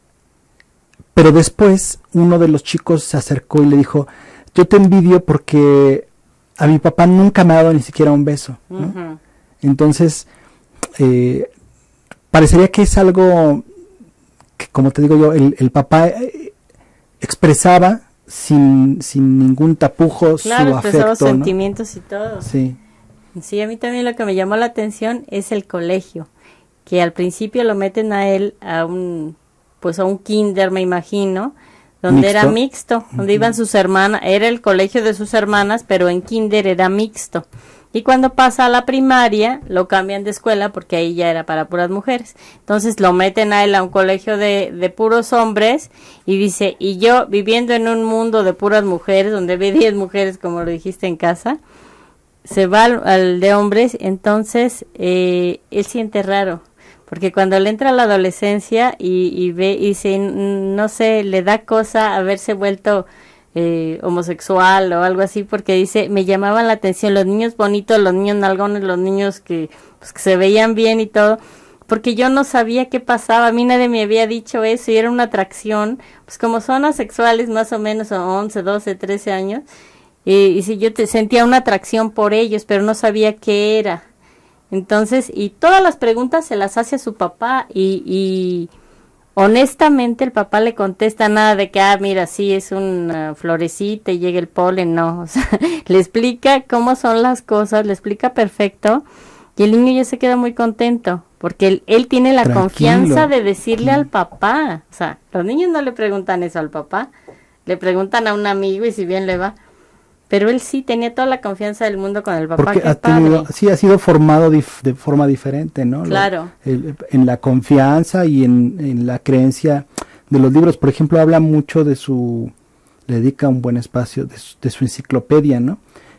pero después uno de los chicos se acercó y le dijo, yo te envidio porque a mi papá nunca me ha dado ni siquiera un beso, ¿no? Uh-huh. Entonces, parecería que es algo que, como te digo yo, el papá expresaba sin ningún tapujo, claro, su afecto, expresaba sentimientos, ¿no? Y todo. Sí. Sí, a mí también lo que me llamó la atención es el colegio, que al principio lo meten a él a un kinder, me imagino, donde mixto. Era mixto, donde iban sus hermanas, era el colegio de sus hermanas, pero en kinder era mixto. Y cuando pasa a la primaria, lo cambian de escuela porque ahí ya era para puras mujeres. Entonces lo meten a él a un colegio de puros hombres y dice, y yo viviendo en un mundo de puras mujeres, donde ve 10 mujeres, como lo dijiste en casa, se va al de hombres, entonces él siente raro. Porque cuando le entra a la adolescencia y ve y dice, no sé, le da cosa haberse vuelto homosexual o algo así, porque dice, me llamaban la atención los niños bonitos, los niños nalgones, los niños que se veían bien y todo, porque yo no sabía qué pasaba, a mí nadie me había dicho eso y era una atracción, pues como son asexuales más o menos, 11, 12, 13 años, y si yo sentía una atracción por ellos, pero no sabía qué era. Entonces, y todas las preguntas se las hace a su papá y honestamente el papá le contesta nada de que, mira, sí, es una florecita y llega el polen, no, o sea, le explica cómo son las cosas, le explica perfecto Y el niño ya se queda muy contento, porque él tiene la Tranquilo. confianza de decirle al papá. O sea, los niños no le preguntan eso al papá, le preguntan a un amigo y si bien le va. Pero él sí tenía toda la confianza del mundo con el papá. Porque Qué ha tenido, padre. sí, ha sido formado de forma diferente, ¿no? Claro. En la confianza y en la creencia de los libros. Por ejemplo, habla mucho le dedica un buen espacio de su enciclopedia, ¿no?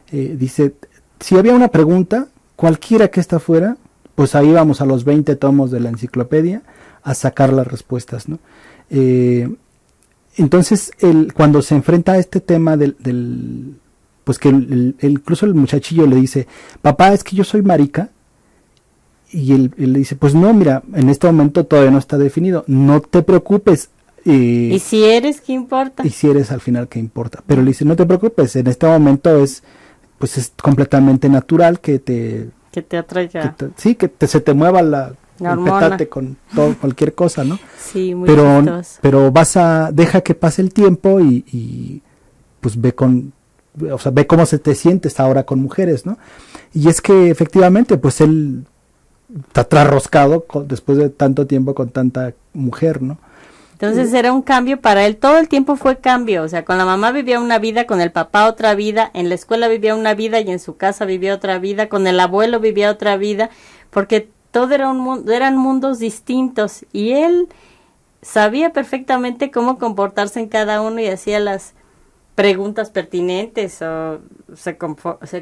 Dice, si había una pregunta, cualquiera que esta fuera, pues ahí vamos a los 20 tomos de la enciclopedia a sacar las respuestas, ¿no? Entonces, cuando se enfrenta a este tema pues que incluso el muchachillo le dice, papá, es que yo soy marica, y él le dice, pues no, mira, en este momento todavía no está definido, no te preocupes. ¿Y si eres, qué importa? Y si eres al final, ¿qué importa? Pero le dice, no te preocupes, en este momento es completamente natural que te atraiga. Sí, se te mueva el hormona. petate con cualquier cosa, ¿no? Sí, muy pero chistoso. pero deja que pase el tiempo y pues ve cómo se te sientes ahora con mujeres, ¿no? Y es que efectivamente, pues él está trasroscado después de tanto tiempo con tanta mujer, ¿no? Entonces era un cambio para él, todo el tiempo fue cambio, o sea, con la mamá vivía una vida, con el papá otra vida, en la escuela vivía una vida y en su casa vivía otra vida, con el abuelo vivía otra vida, porque todo era eran mundos distintos y él sabía perfectamente cómo comportarse en cada uno y hacía las preguntas pertinentes o se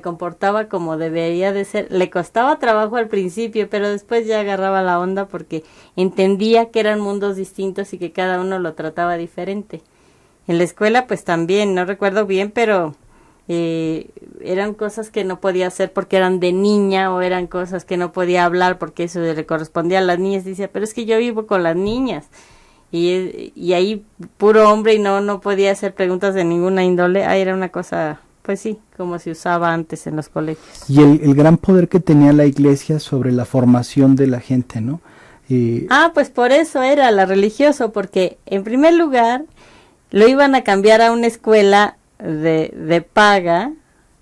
comportaba como debería de ser. Le costaba trabajo al principio, pero después ya agarraba la onda porque entendía que eran mundos distintos y que cada uno lo trataba diferente. En la escuela pues también, no recuerdo bien, pero eran cosas que no podía hacer porque eran de niña o eran cosas que no podía hablar porque eso le correspondía a las niñas. Decía, pero es que yo vivo con las niñas. Y ahí puro hombre y no podía hacer preguntas de ninguna índole. Ahí era una cosa, pues sí, como se usaba antes en los colegios. Y el gran poder que tenía la iglesia sobre la formación de la gente, ¿no? Pues por eso era la religioso, porque en primer lugar lo iban a cambiar a una escuela de paga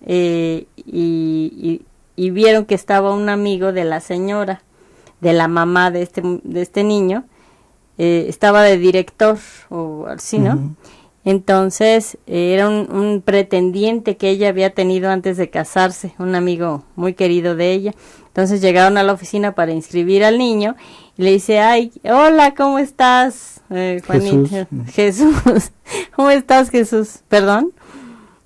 y vieron que estaba un amigo de la señora, de la mamá de este niño, estaba de director o así, ¿no? Uh-huh. Entonces era un pretendiente que ella había tenido antes de casarse, un amigo muy querido de ella. Entonces llegaron a la oficina para inscribir al niño y le dice, ay, hola, ¿cómo estás, Juanito? Jesús. ¿Cómo estás, Jesús? Perdón.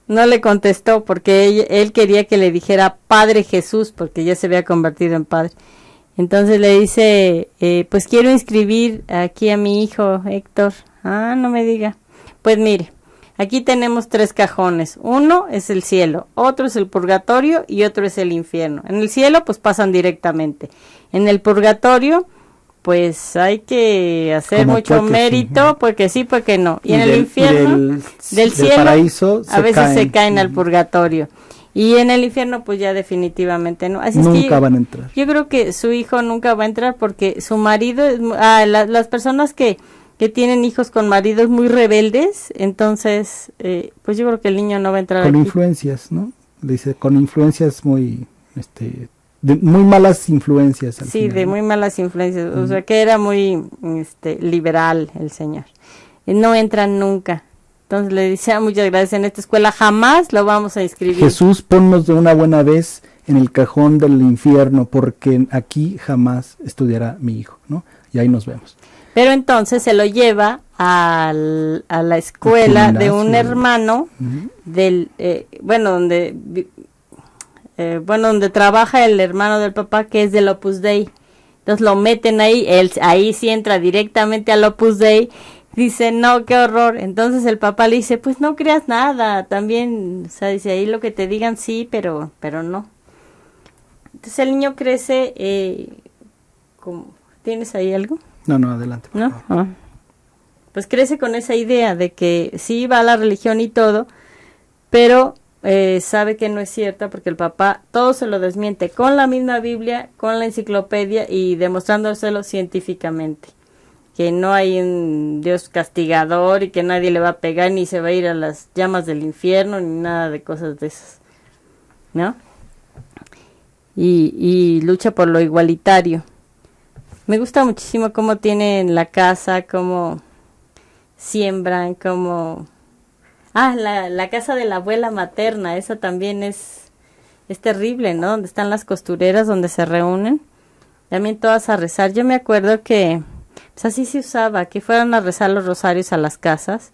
No le contestó porque él quería que le dijera Padre Jesús porque ya se había convertido en padre. Entonces le dice, pues quiero inscribir aquí a mi hijo Héctor. Ah, no me diga. Pues mire, aquí tenemos 3 cajones. Uno es el cielo, otro es el purgatorio y otro es el infierno. En el cielo pues pasan directamente. En el purgatorio pues hay que hacer mucho mérito, sí, porque sí, porque no. Y en el infierno, del cielo, paraíso, a veces se caen al purgatorio. Y en el infierno, pues ya definitivamente no. Así nunca es que van a entrar. Yo creo que su hijo nunca va a entrar porque su marido, las personas que tienen hijos con maridos muy rebeldes, entonces, pues yo creo que el niño no va a entrar con aquí. Influencias, ¿no? Le dice, con influencias muy malas influencias. Sí, final, de ¿no? muy malas influencias. O sea, que era muy liberal el señor. No entran nunca. Entonces le decía, muchas gracias, en esta escuela jamás lo vamos a inscribir. Jesús, ponnos de una buena vez en el cajón del infierno, porque aquí jamás estudiará mi hijo, ¿no? Y ahí nos vemos. Pero entonces se lo lleva a la escuela de un hermano, uh-huh, donde trabaja el hermano del papá, que es del Opus Dei. Entonces lo meten ahí, ahí sí entra directamente al Opus Dei. Dice, no, qué horror. Entonces el papá le dice, pues no creas nada, también, o sea, dice, ahí lo que te digan sí, pero no. Entonces el niño crece, ¿tienes ahí algo? No, adelante. ¿No? Ah. Pues crece con esa idea de que sí va a la religión y todo, pero sabe que no es cierta porque el papá todo se lo desmiente con la misma Biblia, con la enciclopedia y demostrándoselo científicamente. Que no hay un Dios castigador y que nadie le va a pegar ni se va a ir a las llamas del infierno ni nada de cosas de esas, ¿no? y lucha por lo igualitario. Me gusta muchísimo cómo tienen la casa, cómo siembran, cómo... la casa de la abuela materna, esa también es terrible, ¿no? Donde están las costureras, donde se reúnen, también todas a rezar. Yo me acuerdo que pues así se usaba, que fueran a rezar los rosarios a las casas,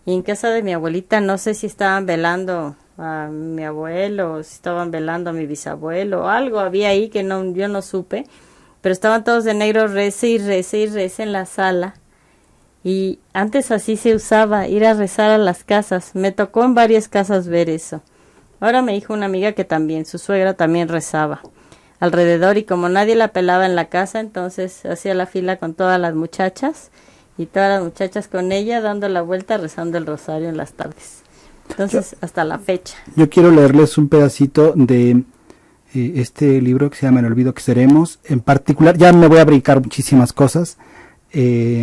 y en casa de mi abuelita no sé si estaban velando a mi abuelo, o si estaban velando a mi bisabuelo, o algo había ahí que yo no supe, pero estaban todos de negro, rece y rece y rece en la sala. Y antes así se usaba, ir a rezar a las casas. Me tocó en varias casas ver eso. Ahora me dijo una amiga que también, su suegra también rezaba alrededor, y como nadie la pelaba en la casa, entonces hacía la fila con todas las muchachas, y todas las muchachas con ella dando la vuelta rezando el rosario en las tardes. Entonces, hasta la fecha. Yo quiero leerles un pedacito de este libro que se llama El olvido que seremos. En particular, ya me voy a brincar muchísimas cosas.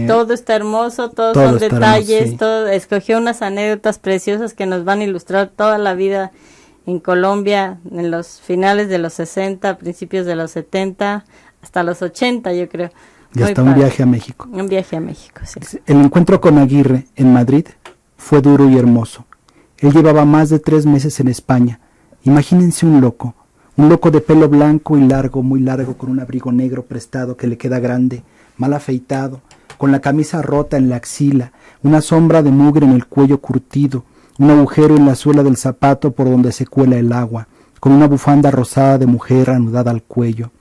Todo está hermoso, todos todo son está detalles, hermoso, sí. todo, escogió unas anécdotas preciosas que nos van a ilustrar toda la vida en Colombia, en los finales de los 60, principios de los 70, hasta los 80, yo creo. Y Muy hasta un padre. viaje a México. Un viaje a México, sí. El encuentro con Aguirre en Madrid fue duro y hermoso. Él llevaba más de 3 meses en España. Imagínense un loco de pelo blanco y largo, muy largo, con un abrigo negro prestado que le queda grande, mal afeitado, con la camisa rota en la axila, una sombra de mugre en el cuello curtido, un agujero en la suela del zapato por donde se cuela el agua, con una bufanda rosada de mujer anudada al cuello.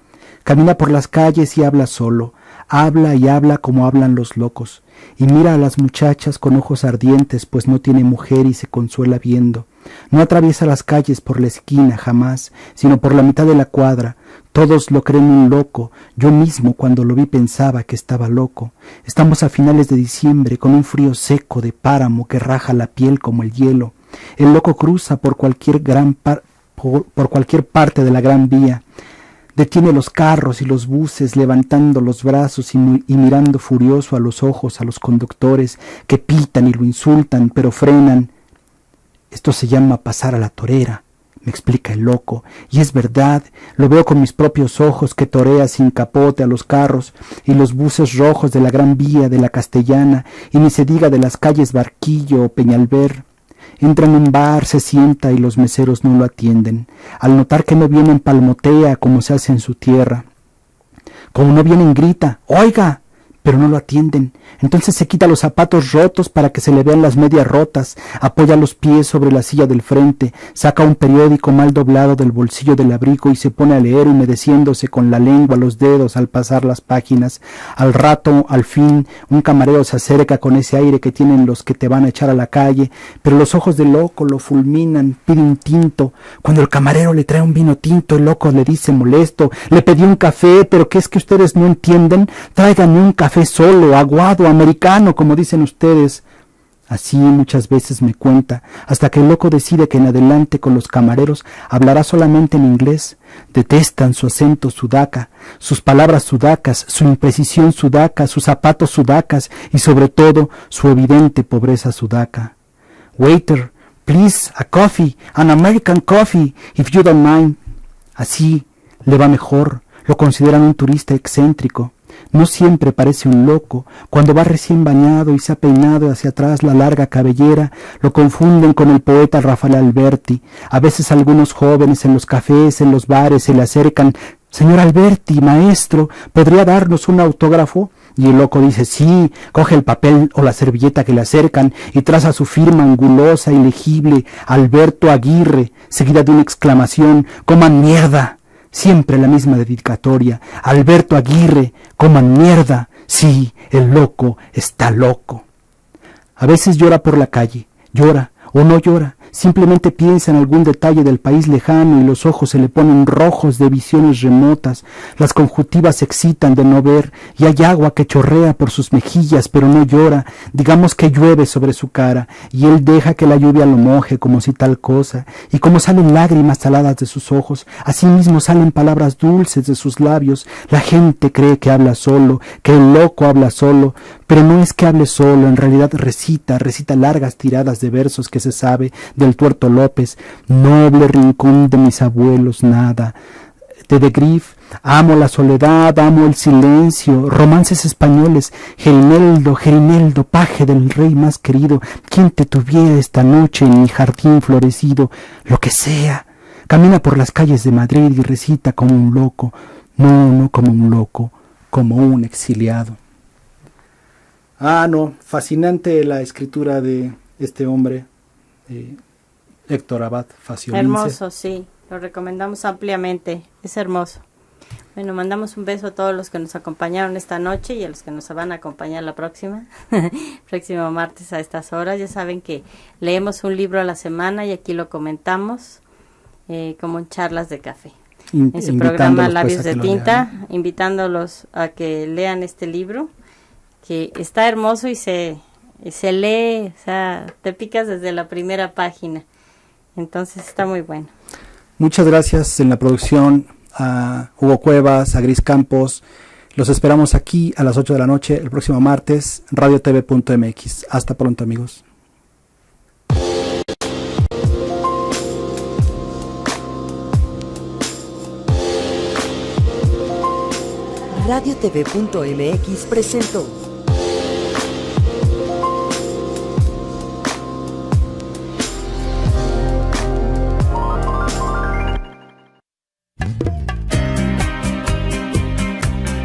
Camina por las calles y habla solo, habla y habla como hablan los locos, y mira a las muchachas con ojos ardientes, pues no tiene mujer y se consuela viendo. No atraviesa las calles por la esquina jamás, sino por la mitad de la cuadra. Todos lo creen un loco. Yo mismo cuando lo vi pensaba que estaba loco. Estamos a finales de diciembre con un frío seco de páramo que raja la piel como el hielo. El loco cruza por cualquier por cualquier parte de la Gran Vía. Detiene los carros y los buses levantando los brazos y mirando furioso a los ojos a los conductores que pitan y lo insultan pero frenan. Esto se llama pasar a la torera, me explica el loco, y es verdad, lo veo con mis propios ojos que torea sin capote a los carros y los buses rojos de la Gran Vía de la Castellana, y ni se diga de las calles Barquillo o Peñalver. Entra en un bar, se sienta y los meseros no lo atienden. Al notar que no vienen palmotea como se hace en su tierra. Como no vienen grita, ¡oiga!, pero no lo atienden. Entonces se quita los zapatos rotos para que se le vean las medias rotas, apoya los pies sobre la silla del frente, saca un periódico mal doblado del bolsillo del abrigo y se pone a leer humedeciéndose con la lengua los dedos al pasar las páginas. Al rato, al fin, un camarero se acerca con ese aire que tienen los que te van a echar a la calle, pero los ojos del loco lo fulminan, pide un tinto. Cuando el camarero le trae un vino tinto, el loco le dice molesto, le pedí un café, pero ¿qué es que ustedes no entienden? Tráiganme un café solo, aguado, americano, como dicen ustedes. Así muchas veces me cuenta, hasta que el loco decide que en adelante con los camareros hablará solamente en inglés. Detestan su acento sudaca, sus palabras sudacas, su imprecisión sudaca, sus zapatos sudacas y sobre todo su evidente pobreza sudaca. Waiter, please, a coffee, an American coffee, if you don't mind. Así le va mejor, lo consideran un turista excéntrico. No siempre parece un loco. Cuando va recién bañado y se ha peinado hacia atrás la larga cabellera, lo confunden con el poeta Rafael Alberti. A veces algunos jóvenes en los cafés, en los bares, se le acercan. «Señor Alberti, maestro, ¿podría darnos un autógrafo?» Y el loco dice «sí», coge el papel o la servilleta que le acercan y traza su firma angulosa y legible, Alberto Aguirre, seguida de una exclamación «¡coman mierda!». Siempre la misma dedicatoria, Alberto Aguirre, coman mierda, sí, el loco está loco. A veces llora por la calle, llora o no llora, simplemente piensa en algún detalle del país lejano y los ojos se le ponen rojos de visiones remotas, las conjuntivas se excitan de no ver y hay agua que chorrea por sus mejillas pero no llora, digamos que llueve sobre su cara y él deja que la lluvia lo moje como si tal cosa, y como salen lágrimas saladas de sus ojos, así mismo salen palabras dulces de sus labios. La gente cree que habla solo, que el loco habla solo, pero no es que hable solo, en realidad recita largas tiradas de versos que se sabe del Tuerto López, noble rincón de mis abuelos, nada, de Grief, amo la soledad, amo el silencio, romances españoles, Gerineldo, Gerineldo, paje del rey más querido, quien te tuviera esta noche en mi jardín florecido, lo que sea, camina por las calles de Madrid y recita como un loco, no como un loco, como un exiliado. No, fascinante la escritura de este hombre, Héctor Abad Faciolince. Hermoso, sí, lo recomendamos ampliamente, es hermoso. Bueno, mandamos un beso a todos los que nos acompañaron esta noche y a los que nos van a acompañar la próxima, próximo martes a estas horas. Ya saben que leemos un libro a la semana y aquí lo comentamos como en charlas de café. En su programa Labios de Tinta, invitándolos a que lean este libro, que está hermoso y se lee, o sea, te picas desde la primera página. Entonces está muy bueno. Muchas gracias en la producción a Hugo Cuevas, a Gris Campos. Los esperamos aquí a las 8 de la noche el próximo martes, radiotv.mx. Hasta pronto, amigos. radiotv.mx presentó